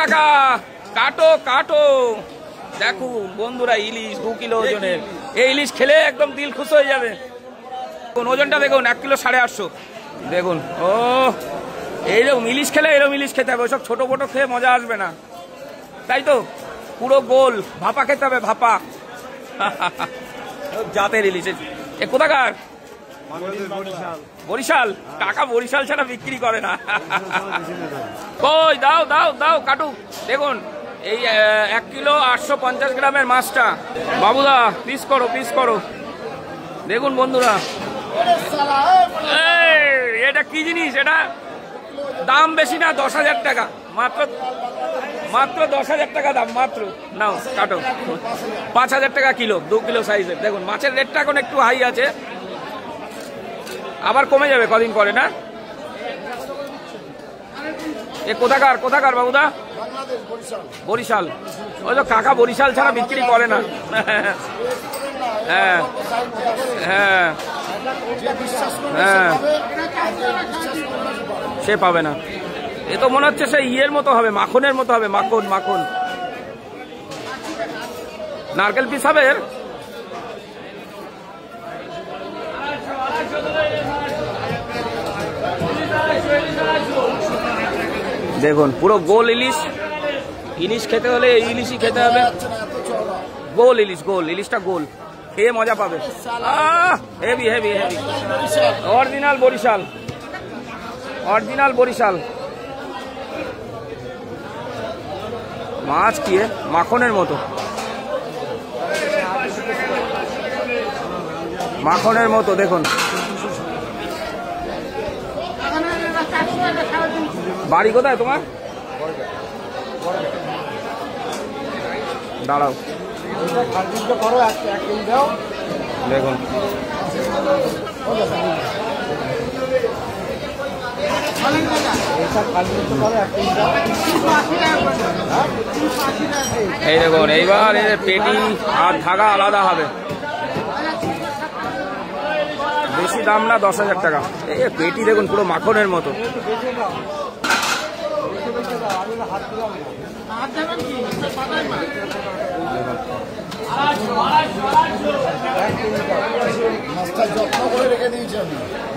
কাকা, কাটো কাটো। দেখুন বন্ধুরা, ইলিশ 2 কিলো ওজনের। এই ইলিশ খেলে একদম দিল খুশ হয়ে যাবে। ওজনটা দেখুন 1 কিলো 850। দেখুন, ও এইরকম ইলিশ খেলে এরকম ইলিশ খেতে হবে, ওইসব ছোট মোটো খেয়ে মজা আসবে না, তাই তো? পুরো গোল ভাপা খেতে হবে, ভাপা। জাতের ইলিশ। এ কোথাকার? বরিশাল। কাকা বরিশাল ছাড়া বিক্রি করে না। কই দাও দাও দাও, কাটুক। দেখুন এই 1 কিলো 850 গ্রামের মাছটা। বাবুদা পিস করো, পিস করো। দেখুন বন্ধুরা, এটা কি জিনিস? এটা দাম বেশি না, 10,000 টাকা মাত্র। মাত্র 10,000 টাকা দাম মাত্র। নাও কাটো। 5,000 টাকা কিলো, 2 কিলো সাইজের। দেখুন মাছের রেটটা এখন একটু হাই আছে, আবার কমে যাবে কদিন পরে, না? এ কোথাকার? কোথাকার বাবুদা? বরিশাল। ওই তো কাকা বরিশাল ছাড়া বিক্রি করে না। হ্যাঁ হ্যাঁ হ্যাঁ, সে পাবে না। এ তো মনে হচ্ছে সে ইয়ের মতো হবে, মাখনের মতো হবে, মাখন মাখন। নারকেল পিস হবে। দেখুন পুরো গোল ইলিশ। ইলিশ খেতে হলে এই ইলিশই খেতে হবে। গোল ইলিশ, গোল ইলিশটা গোল, খেয়ে মজা পাবে। Heavy heavy heavy. Original Barishal, original Barishal মাছ। কি মাখনের মতো, মাখনের মতো। দেখুন বাড়ি কোথায় তোমার? দাঁড়াও, দেখুন এই দেখুন। এইবার এর পেটি আর ধাগা আলাদা হবে, বেশি দাম না, 10,000 টাকা। এই পেটি দেখুন পুরো মাখনের মতো।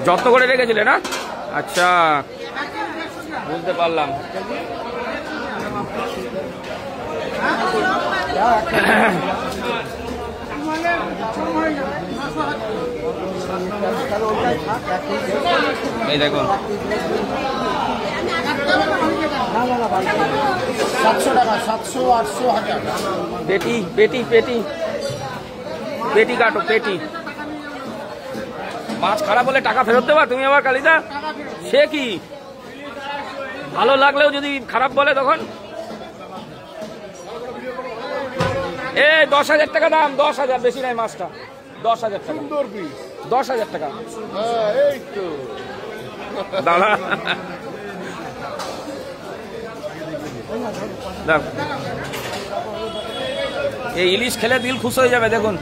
যত্ন করে রেখেছিলে না? আচ্ছা, বুঝতে পারলাম। এই দেখুন 700 টাকা, 700, 800, 1000। পেটি পেটি পেটি পেটি কাটো, পেটি। মাছ খারাপ হলে টাকা ফেরত দেবা তুমি আবার কালিদা? সে কি, ভালো লাগলেও যদি খারাপ বলে তখন? এ 10,000 টাকা দাম, 10,000, বেশি নাই মাছটা। 10,000 টাকা, 10,000 টাকা। এই তো দাদা এই ইলিশ খেলে দিল খুশ হয়ে যাবে। দেখুন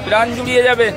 প্রাণ জুড়িয়ে যাবে।